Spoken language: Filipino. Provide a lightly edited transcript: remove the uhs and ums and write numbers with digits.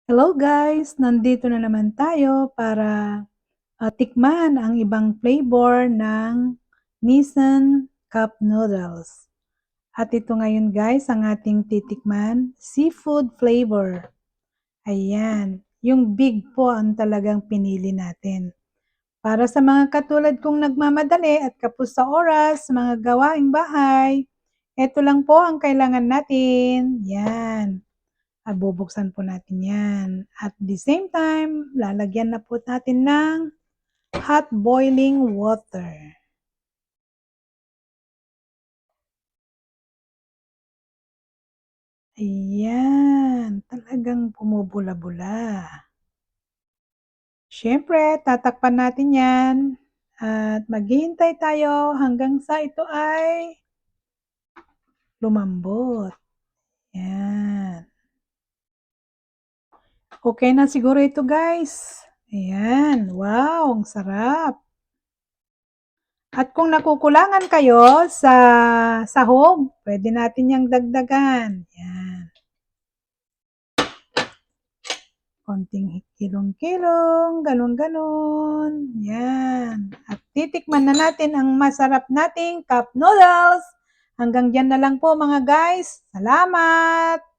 Hello guys! Nandito na naman tayo para tikman ang ibang flavor ng Nissan Cup Noodles. At ito ngayon guys, ang ating titikman, seafood flavor. Ayan, yung big po ang talagang pinili natin. Para sa mga katulad kong nagmamadali at kapos sa oras, mga gawaing bahay, ito lang po ang kailangan natin. Yan. Bubuksan po natin yan. At the same time, lalagyan na po natin ng hot boiling water. Ayan, talagang bumubula-bula. Siyempre, tatakpan natin yan at maghihintay tayo hanggang sa ito ay lumambot. Yan. Okay na siguro ito guys. Ayan, wow, ang sarap. At kung nakukulangan kayo sa sahog, pwede natin yang dagdagan. Yan. Konting kilong-kilong, ganun-ganun. Yan. At titikman na natin ang masarap nating cup noodles. Hanggang dyan na lang po mga guys. Salamat!